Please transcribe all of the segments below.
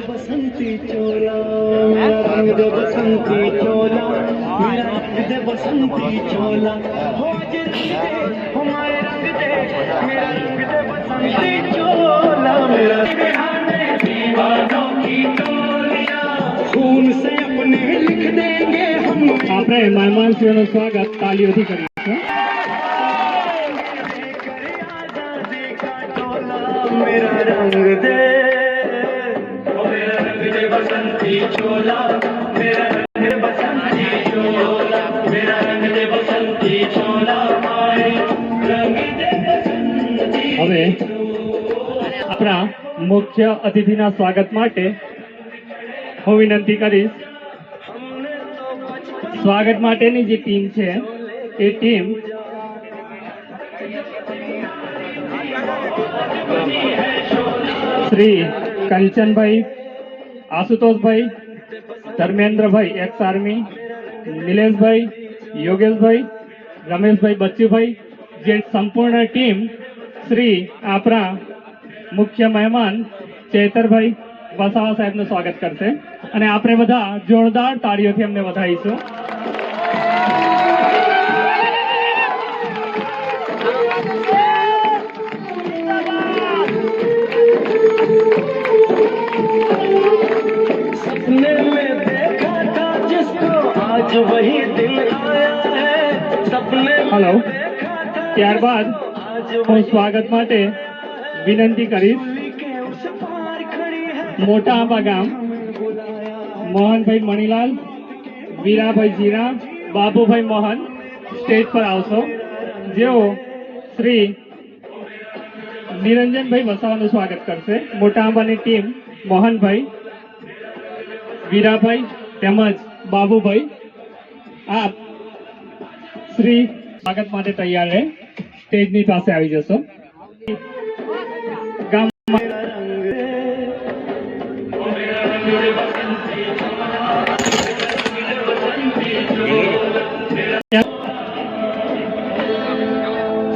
बसंती चोला रंग दे बसंती चोला मेरा रंग दे बसंती चोला हो हमारे रंग दे मेरा रंग दे बसंती चोला मेरा दीवानों की टोलियां खून से अपने लिख देंगे हम। આપણે મહેમાનશ્રીઓનું સ્વાગત તાલીઓથી કરીશું। मेरा रंग दे बसंती चोला मेरा रंग दे बसंती चोला मेरा रंग दे बसंती चोला रंग दे बसंती। હવે આપણા મુખ્ય અતિથિના સ્વાગત માટે હું વિનંતી કરીશ, સ્વાગત માટેની જે ટીમ છે એ ટીમ श्री कंचन भाई, आशुतोष भाई, धर्मेंद्र भाई एक्स आर्मी, नीलेश भाई, योगेश भाई, रमेश भाई, बच्चू भाई, जे संपूर्ण टीम श्री आपरा मुख्य मेहमान चेतर भाई वसावा साहेब નું સ્વાગત કરશે અને આપણે બધા જોરદાર તાળીઓથી એમને વધાવીશું। सपने में देखा था जिसको आज वही दिन आया है सपने हेलो ત્યારબાદ હું સ્વાગત માટે વિનંતી કરીશ મોટા આંબા ગામ મોહનભાઈ મણીલાલ, વીરાભાઈ જીરા, બાબુભાઈ મોહન સ્ટેજ પર આવશો, જેઓ શ્રી નિરંજનભાઈ વસાવાનું સ્વાગત કરશે। મોટા આંબાની ટીમ મોહનભાઈ, વીરાભાઈ તેમજ બાબુભાઈ આપ શ્રી સ્વાગત માટે તૈયાર રહે સ્ટેજની પાસે આવી જશો।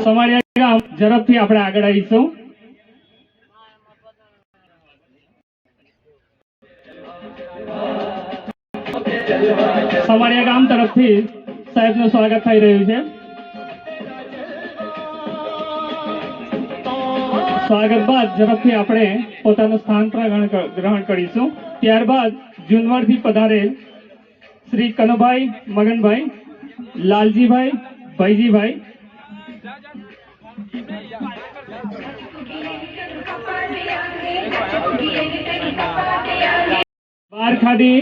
સમારિયા ગામ ઝડપથી આપણે આગળ આવીશું। સમારિયા ગામ તરફથી સાહેબનું સ્વાગત થઈ રહ્યું છે। સ્વાગત બાદ ઝડપથી આપણે પોતાનું સ્થાન ગ્રહણ કરીશું। ત્યારબાદ જુનવરથી પધારેલ શ્રી કનુભાઈ, મગનભાઈ, લાલજીભાઈ, ભાઈજીભાઈ, बारखाडी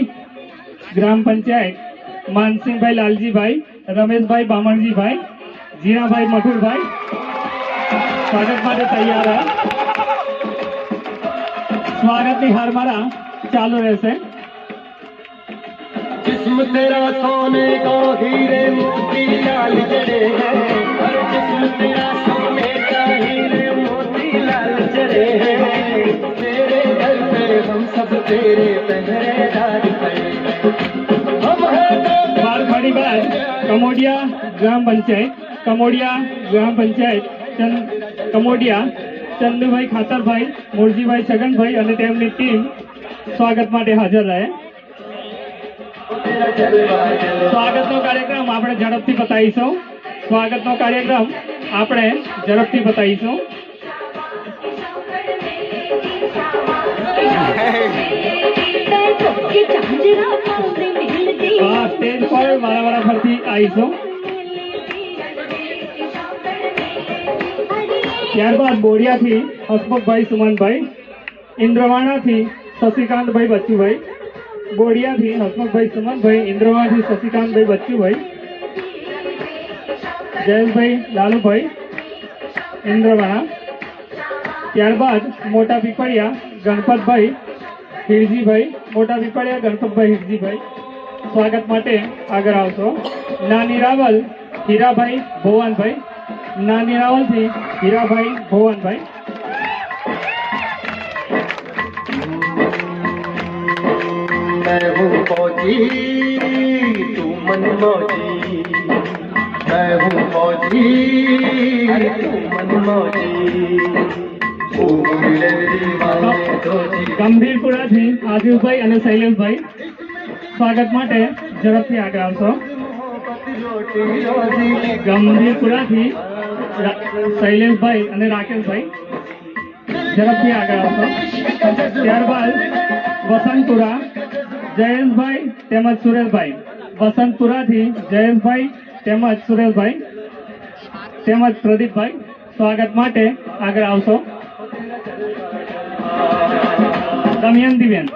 ग्राम पंचायत मानसिंहभाई, लालजीभाई, रमेशभाई, बामणजीभाई, जीनाभाई, मठुरभाई स्वागत માટે તૈયાર है। स्वागतની હારમાળા ચાલુ રહેશે। जिस्म तेरा सोने का हीरे मोती लाल जड़े हैं, जिस्म तेरा सोने का हीरे मोती लाल जड़े हैं, तेरे घर पे हम सब तेरे पहरेदार खड़े हैं। हम हैं बारखाड़ी बाद कमोडिया ग्राम पंचायत, कमोडिया ग्राम पंचायत कमोडिया चंदुभाई, खातरभाई, मुरजीभाई, छगनभाई અને તેમની ટીમ સ્વાગત માટે હાજર રહે। સ્વાગતનો કાર્યક્રમ આપણે ઝડપથી બતાવીશું। સ્વાગતનો કાર્યક્રમ આપણે ઝડપથી બતાવીશું। સ્ટેજ પર વારા ફરતી આવીશું। ત્યારબાદ બોડિયાથી હસમુખભાઈ, સુમનભાઈ, ઇન્દ્રવાણાથી શશિકાંતભાઈ, બચ્ચુભાઈ, બોડિયાથી હસમુખભાઈ, સુમનભાઈ, ઇન્દ્રવાણાથી શશિકાંતભાઈ, બચ્ચુભાઈ, જયેશભાઈ, લાલુભાઈ, ઇન્દ્રવાણા। ત્યારબાદ મોટા પીપળિયા ગણપતભાઈ, હિરજીભાઈ, મોટા પીપળિયા ગણપતભાઈ, હિરજીભાઈ સ્વાગત માટે આગળ આવશો। નાની રાવલ, હીરાભાઈ, ભોવાનભાઈ, નાની રાવલથી હીરાભાઈ, ભોવાનભાઈ। मैं हूँ फौजी तू मन मौजी, હું મોજી તું મન મોજી ગંભીરપુરાથી આદિલભાઈ અને શૈલેષભાઈ સ્વાગત માટે ઝડપથી આગળ આવશો. ગંભીરપુરાથી શૈલેષભાઈ અને રાકેશભાઈ ઝડપથી આગળ આવશો. ત્યારબાદ વસંતપુરા જયેશભાઈ તેમજ સુરેશભાઈ. વસંતપુરાથી જયેશભાઈ તેમજ સુરેશભાઈ તેમજ પ્રદીપભાઈ સ્વાગત માટે આગળ આવશો. દમયંતીબેન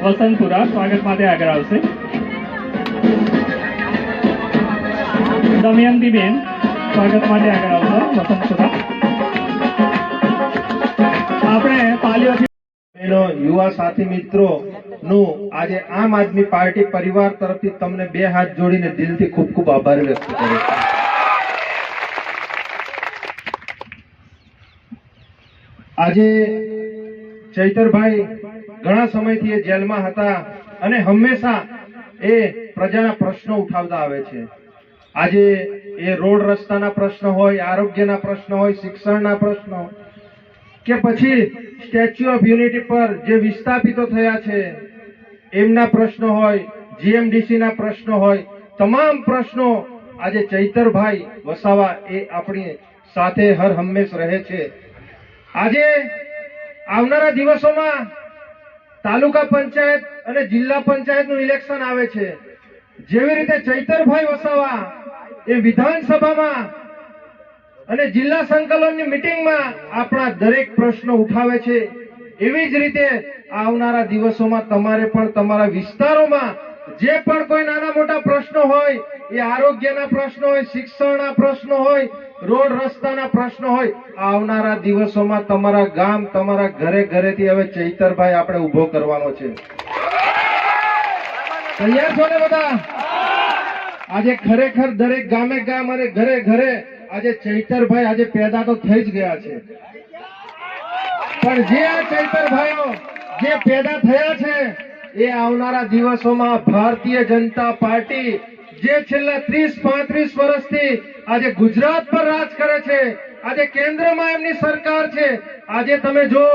વસંતપુરા સ્વાગત માટે આગળ આવશે. દમયંતીબેન સ્વાગત માટે આગળ આવશો. વસંતપુરા આપણે પાલીઓથી યુવા સાથી મિત્રો નું આજે આમ આદમી પાર્ટી પરિવાર તરફથી તમને બે હાથ જોડીને દિલથી ખૂબ ખૂબ આભાર વ્યક્ત કરું છું. આજે ચૈતરભાઈ ઘણા સમયથી એ જેલમાં હતા અને હંમેશા એ પ્રજાના પ્રશ્નો ઉઠાવતા આવે છે. આજે એ રોડ રસ્તાના પ્રશ્નો હોય, આરોગ્યના પ્રશ્નો હોય, શિક્ષણના પ્રશ્નો કે પછી સ્ટેચ્યુ ઓફ યુનિટી પર જે વિસ્થાપિતો થયા છે એમના પ્રશ્નો હોય, જીએમડીસી ના પ્રશ્નો હોય, તમામ પ્રશ્નો આજે ચૈતરભાઈ વસાવા એ આપણી સાથે હર હંમેશ રહે છે. આજે આવનારા દિવસોમાં તાલુકા પંચાયત અને જિલ્લા પંચાયતનું ઇલેક્શન આવે છે. જેવી રીતે ચૈતરભાઈ વસાવા એ વિધાનસભામાં અને જિલ્લા સંકલનની મિટિંગમાં આપણા દરેક પ્રશ્નો ઉઠાવે છે, એવી જ રીતે આવનારા દિવસોમાં તમારે પણ તમારા વિસ્તારોમાં જે પણ કોઈ નાના મોટા પ્રશ્નો હોય, એ આરોગ્યના પ્રશ્નો હોય, શિક્ષણના પ્રશ્નો હોય, રોડ રસ્તાના પ્રશ્નો હોય, આવનારા દિવસોમાં તમારા ગામ, તમારા ઘરે ઘરેથી હવે ચૈતરભાઈ આપણે ઉભો કરવાનો છે. તૈયાર છો ને બધા? આજે ખરેખર દરેક ગામે ગામ અને ઘરે ઘરે આજે ચૈતરભાઈ આજે પેદા તો થઈ જ ગયા છે, પણ જે આ ચૈતરભાઈઓ જે પેદા થયા છે એ આવનારા દિવસોમાં ભારતીય જનતા પાર્ટી જે છેલ્લા 30-35 વર્ષથી આજે ગુજરાત પર રાજ કરે છે, આજે કેન્દ્રમાં એમની સરકાર છે, આજે તમે જો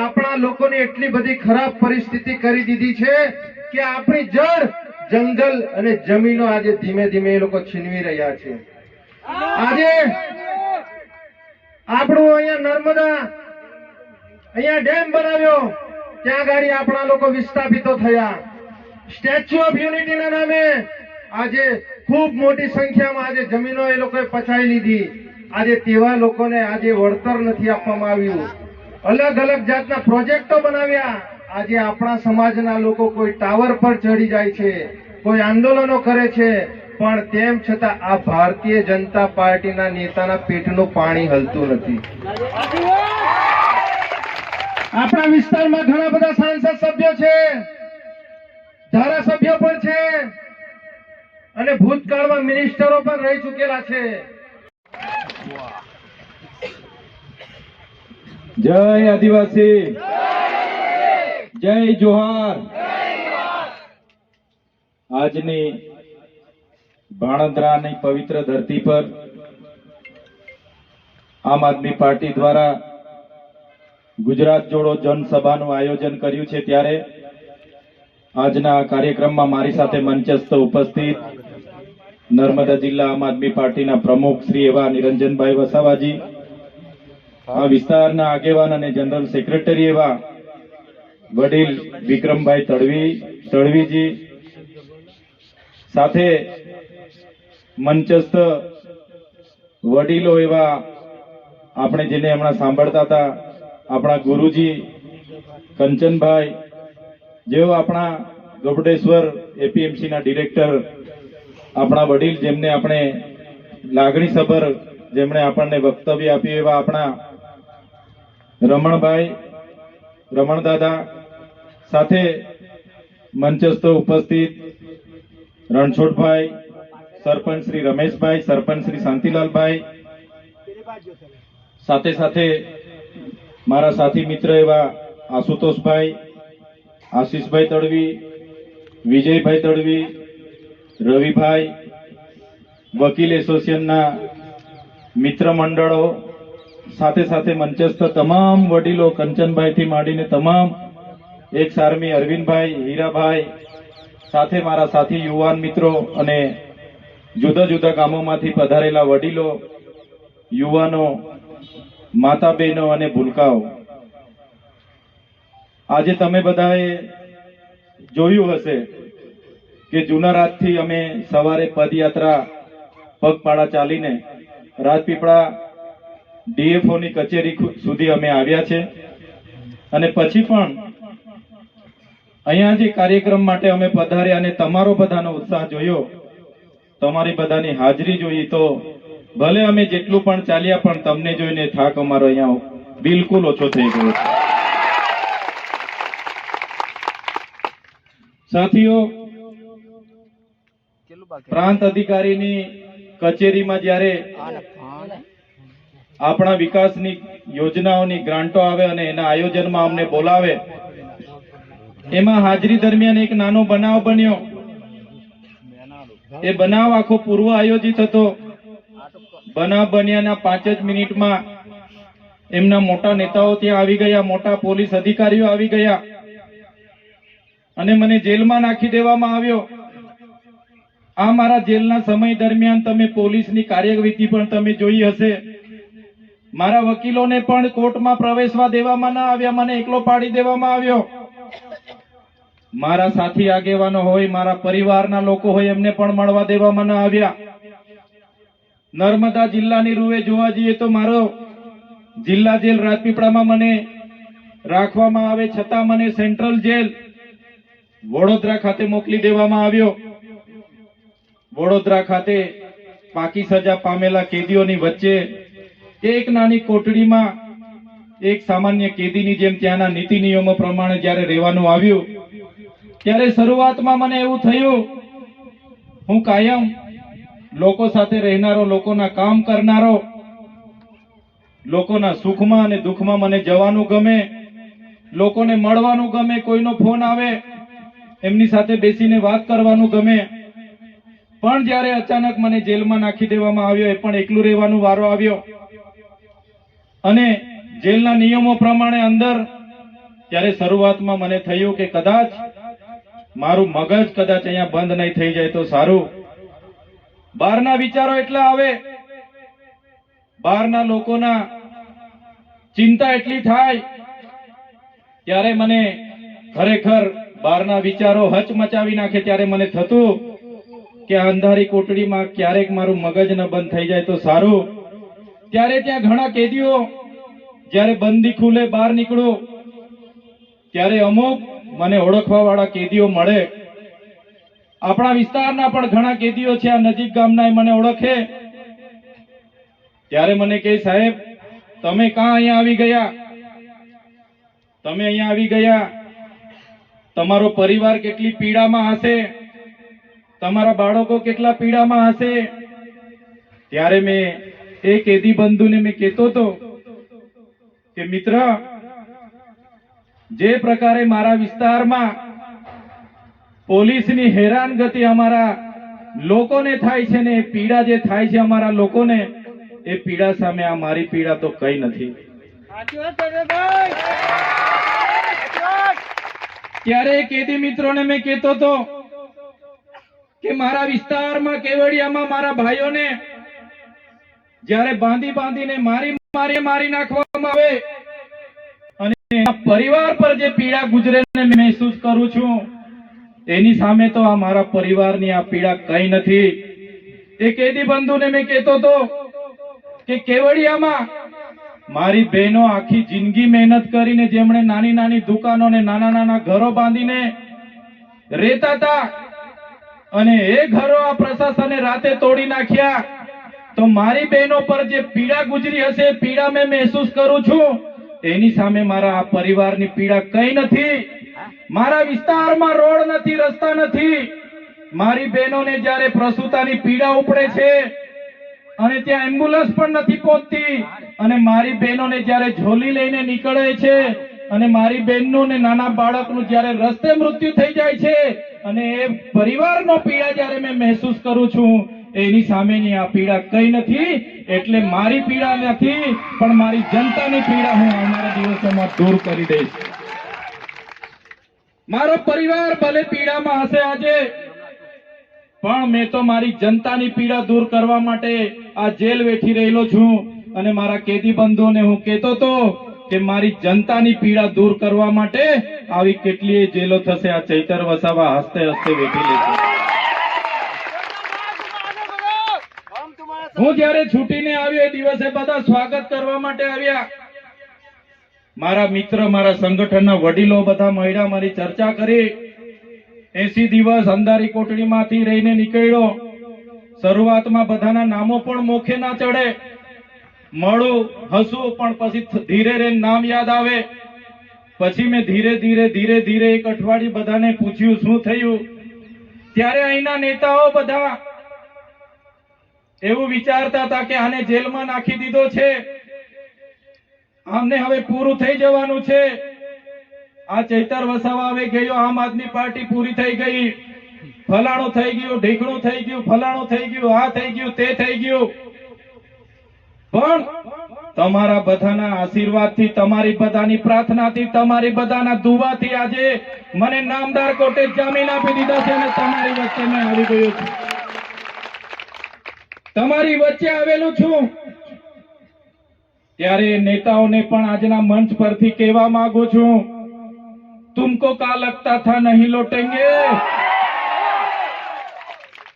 આપણા લોકોની એટલી બધી ખરાબ પરિસ્થિતિ કરી દીધી છે કે આપણી જળ, જંગલ અને જમીનો આજે ધીમે ધીમે એ લોકો છીનવી રહ્યા છે. આજે આપણું અહીંયા નર્મદા અહીંયા ડેમ બનાવ્યો, ત્યાં ગાડી આપણા લોકો વિસ્થાપિતો થયા. સ્ટેચ્યુ ઓફ યુનિટીના નામે આજે ખૂબ મોટી સંખ્યામાં આજે જમીનો એ લોકોએ પચાવી લીધી. આજે તેવા લોકોને આજે વળતર નથી આપવામાં આવ્યું. અલગ અલગ જાતના પ્રોજેક્ટો બનાવ્યા. આજે આપણા સમાજના લોકો કોઈ ટાવર પર ચડી જાય છે, કોઈ આંદોલનો કરે છે, પણ તેમ છતાં આ ભારતીય જનતા પાર્ટીના નેતાના પેટનું પાણી હલતું નથી. આપણા વિસ્તારમાં ઘણા બધા સાંસદ સભ્યો છે, ધારાસભ્યો પણ છે અને ભૂતકાળમાં મિનિસ્ટરો પણ રહી ચૂકેલા છે. જય આદિવાસી, જય જોહાર. આજની ભાણંદરાની પવિત્ર ધરતી પર આમ આદમી પાર્ટી દ્વારા ગુજરાત જોડો જનસભાનું આયોજન કર્યું છે, ત્યારે આજના આ કાર્યક્રમમાં મારી સાથે મંચસ્થ ઉપસ્થિત નર્મદા જિલ્લા આમ આદમી પાર્ટીના પ્રમુખ શ્રી એવા નિરંજનભાઈ વસાવાજી, આ વિસ્તારના આગેવાન અને જનરલ સેક્રેટરી એવા વડીલ વિક્રમભાઈ તડવીજી, સાથે મંચસ્થ વડીલો એવા આપણે જેને હમણાં સાંભળતા હતા આપણા ગુરુજી કંચનભાઈ, જેઓ આપણા ગબડેશ્વર એપીએમસીના ડિરેક્ટર, આપણા વડીલ જેમને આપણે લાગણીસભર જેમણે આપણને વક્તવ્ય આપ્યું એવા આપણા રમણદાદા, સાથે મંચસ્થ ઉપસ્થિત રણછોડભાઈ, સરપંચ શ્રી રમેશભાઈ, સરપંચ શ્રી શાંતિલાલભાઈ, સાથે સાથે મારા સાથી મિત્ર એવા આશુતોષભાઈ, આશીષભાઈ તડવી, વિજયભાઈ તડવી, રવિભાઈ, વકીલ એસોસિએશનના મિત્ર મંડળો, સાથે સાથે મંચસ્થ તમામ વડીલો, કંચનભાઈથી માંડીને તમામ એક આર્મી અરવિંદભાઈ, હીરાભાઈ, સાથે મારા સાથી યુવાન મિત્રો અને જુદા જુદા ગામોમાંથી પધારેલા વડીલો, યુવાનો, માતા બહેનો અને ભૂલકાઓ, આજે તમે બધાએ જોયું હશે કે જૂના રાજથી અમે સવારે પદયાત્રા પગપાળા ચાલીને રાજપીપળા ડીએફઓની કચેરી સુધી અમે આવ્યા છે અને પછી પણ અહીંયા જે કાર્યક્રમ માટે અમે પધાર્યા અને તમારો બધાનો ઉત્સાહ જોયો, તમારી બધાની હાજરી જોઈ, તો ભલે અમે જેટલું પણ ચાલ્યા પણ તમને જોઈને થાક અમારો અહીંયા બિલકુલ ઓછો થઈ ગયો છે. સાથીઓ, પ્રાંત અધિકારીની કચેરીમાં જ્યારે આપણા વિકાસની યોજનાઓની ગ્રાન્ટો આવે અને એના આયોજનમાં અમને બોલાવે, એમાં હાજરી દરમિયાન એક નાનો બનાવ બન્યો. એ બનાવ આખો પૂર્વ આયોજિત હતો. બનાવ બન્યાના 5 જ મિનિટમાં એમના મોટા નેતાઓ ત્યાં આવી ગયા, મોટા પોલીસ અધિકારીઓ આવી ગયા અને મને જેલમાં નાખી દેવામાં આવ્યો. આ મારા જેલના સમય દરમિયાન તમે પોલીસની કાર્યવિધિ પણ તમે જોઈ હશે. મારા વકીલોને પણ કોર્ટમાં પ્રવેશવા દેવામાં ના આવ્યા, મને એકલો પાડી દેવામાં આવ્યો. મારા સાથી આગેવાનો હોય, મારા પરિવારના લોકો હોય, એમને પણ મળવા દેવામાં ના આવ્યા. નર્મદા જિલ્લાની રૂએ જોવા જઈએ તો મારો જિલ્લા જેલ રાજપીપળામાં મને રાખવામાં આવે, છતાં મને સેન્ટ્રલ જેલ વડોદરા ખાતે મોકલી દેવામાં આવ્યો. વડોદરા ખાતે પાકી સજા પામેલા કેદીઓની વચ્ચે એક નાની કોટડીમાં એક સામાન્ય કેદીની જેમ ત્યાંના નીતિ નિયમો પ્રમાણે જ્યારે રહેવાનું આવ્યું, ત્યારે શરૂઆતમાં મને એવું થયું, હું કાયમ લોકો સાથે રહેનારો, લોકોના કામ કરનારો, લોકોના સુખમાં અને દુઃખમાં મને જવાનું ગમે, લોકોને મળવાનું ગમે, કોઈનો ફોન આવે એમની સાથે બેસીને વાત કરવાનું ગમે. પણ જ્યારે અચાનક મને જેલમાં નાખી દેવામાં આવ્યો, એ પણ એકલું રહેવાનો વારો આવ્યો અને જેલના નિયમો પ્રમાણે અંદર, ત્યારે શરૂઆતમાં મને થયું કે કદાચ મારું મગજ કદાચ અહીંયા બંધ નહીં થઈ જાય તો સારું. બહારના વિચારો એટલા આવે, બહારના લોકોના ચિંતા એટલી થાય, ત્યારે મને ખરેખર બહારના વિચારો હચમચાવી નાખે. ત્યારે મને થતું કે આ અંધારી કોટડીમાં ક્યારેક મારું મગજ ન બંધ થઈ જાય તો સારું. ત્યારે ત્યાં ઘણા કેદીઓ, જ્યારે બંદી ખુલે બહાર નીકળું ત્યારે અમુક મને ઓળખવા વાળા કેદીઓ મળે. આપણા વિસ્તારના પણ ઘણા કેદીઓ છે, આ નજીક ગામના, એ મને ઓળખે. ત્યારે મને કહે, સાહેબ તમે ક્યાં અહીંયા આવી ગયા? તમે અહીંયા આવી ગયા, તમારો પરિવાર કેટલી પીડામાં હશે, તમારા બાળકો કેટલા પીડામાં હશે. ત્યારે મેં એ કેદી બંધુને મેં કહેતો હતો કે મિત્ર, જે પ્રકારે મારા વિસ્તારમાં પોલીસની હેરાનગતિ અમારા લોકોને થાય છે ને, એ પીડા જે થાય છે અમારા લોકોને, એ પીડા સામે આ મારી પીડા તો કઈ નથી. ત્યારે કેદી મિત્રોને મેં કહેતો હતો કે મારા વિસ્તારમાં કેવડિયામાં મારા ભાઈઓને જ્યારે બાંધીને મારી નાખવામાં આવે અને પરિવાર પર જે પીડા ગુજરે ને મહેસૂસ કરું છું, એની સામે તો આ મારા પરિવારની આ પીડા કઈ નથી. એ કેદી બંધુને મેં કહેતો હતો કે કેવડિયામાં મારી બહેનો આખી જિંદગી મહેનત કરીને, જેમણે નાની નાની દુકાનો ને નાના નાના ઘરો બાંધીને રહેતા હતા, અને એ ઘરો આ પ્રશાસને રાતે તોડી નાખ્યા, તો મારી બહેનો પર જે પીડા ગુજરી હશે, પીડા મેં મહેસૂસ કરું છું. એની સામે મારા આ પરિવારની પીડા કઈ નથી. મારા વિસ્તારમાં રોડ નથી, રસ્તા નથી. મારી બહેનોને જ્યારે પ્રસૂતાની પીડા ઉપડે છે અને ત્યાં એમ્બ્યુલન્સ પણ નથી પહોંચતી, અને મારી બહેનોને જ્યારે ઝોલી લઈને નીકળે છે અને મારી બહેનનું ને નાના બાળકનું જ્યારે રસ્તે મૃત્યુ થઈ જાય છે, અને એ પરિવારનો પીડા જ્યારે મેં મહેસૂસ કરું છું, એની સામેની આ પીડા કઈ નથી. એટલે મારી પીડા નથી, પણ મારી જનતાની પીડા હું આવનારા દિવસોમાં દૂર કરી દઈશ. મારો પરિવાર ભલે પીડામાં હશે આજે, પણ મેં તો મારી જનતાની પીડા દૂર કરવા માટે આ જેલ વેઠી રહેલો છું. અને મારા કેદી બંધુઓને હું કહેતો હતો કે મારી જનતાની પીડા દૂર કરવા માટે આવી કેટલીય જેલો થશે. આ ચૈતર વસાવા હસ્તે હસ્તે વેઠી લેશે. હું જયારે છૂટીને આવ્યો એ દિવસે બધા સ્વાગત કરવા માટે આવ્યા. મારા મિત્ર, મારા સંગઠનના વડીલો બધા મળ્યા, મારી ચર્ચા કરી. 80 દિવસ અંધારી કોટડીમાંથી રહીને નીકળ્યો. શરૂઆતમાં બધાના નામો પણ મોખે ના ચડે. મળું, હસું, પણ પછી ધીરે ધીરે નામ યાદ આવે. પછી મેં ધીરે ધીરે એક અઠવાડિયું બધાને પૂછ્યું શું થયું. ત્યારે અહીંના નેતાઓ બધા એવું વિચારતા હતા કે આને જેલમાં નાખી દીધો છે, આમને હવે પૂરું થઈ જવાનું છે. આ ચૈતર વસાવા હવે ગયો, આમ આદમી પાર્ટી પૂરી થઈ ગઈ, ફલાણું થઈ ગયું, ઢીકણું થઈ ગયું, ફલાણું થઈ ગયું, આ થઈ ગયું, તે થઈ ગયું. પણ તમારા બધાના આશીર્વાદથી, તમારી બધાની પ્રાર્થનાથી, તમારી બધાના દુઆથી આજે મને નામદાર કોર્ટે જામીન આપી દીધા છે અને તમારી વચ્ચે મેં આવી ગયો છું. તમારી વચ્ચે આવેલું છું. ત્યારે નેતાઓને પણ આજના મંચ પરથી કહેવા માંગુ છું, तुमको क्या लगता था नहीं लौटेंगे,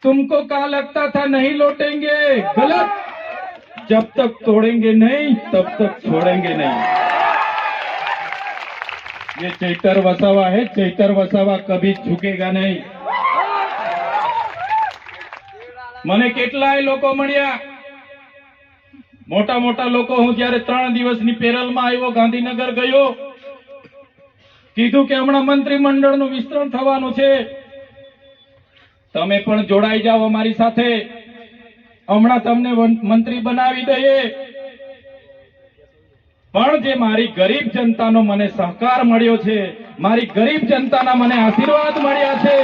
तुमको क्या लगता था नहीं लौटेंगे, गलत. जब तक तोड़ेंगे नहीं तब तक छोड़ेंगे नहीं. ये चैतर वसावा है, चैतर वसावा कभी झुकेगा नहीं. મને કેટલાય લોકો મળ્યા, મોટા મોટા લોકો. હું જયારે 3 દિવસની પેરલમાં આવ્યો, ગાંધીનગર ગયો, કીધું કે હમણાં મંત્રીમંડળનું વિસ્તરણ થવાનું છે, તમે પણ જોડાઈ જાઓ અમારી સાથે, હમણાં તમને મંત્રી બનાવી દઈએ. પણ જે મારી ગરીબ જનતાનો મને સહકાર મળ્યો છે, મારી ગરીબ જનતાના મને આશીર્વાદ મળ્યા છે,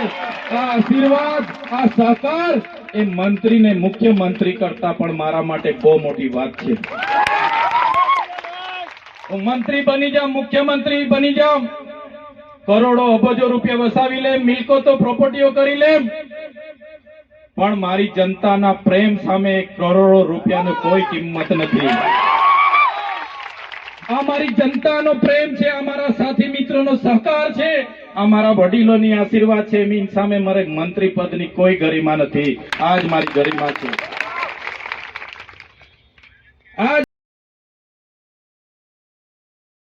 આ આશીર્વાદ, આ સહકાર એ મંત્રીને મુખ્યમંત્રી કરતા પણ મારા માટે બહુ મોટી વાત છે. હું મંત્રી બની જાઉં, મુખ્યમંત્રી બની જાઉં, કરોડો અબજો રૂપિયા વસાવી લેમ, મિલકતો પ્રોપર્ટીઓ કરી લેમ, પણ મારી જનતાના પ્રેમ સામે કરોડો રૂપિયાનો કોઈ કિંમત નથી. આ મારી જનતાનો પ્રેમ છે, આ મારા સાથી મિત્રોનો સહકાર છે, આ મારા વડીલોની આશીર્વાદ છે. એની સામે મારે મંત્રી પદની કોઈ ગરિમા નથી. આ જ મારી ગરિમા છે. આ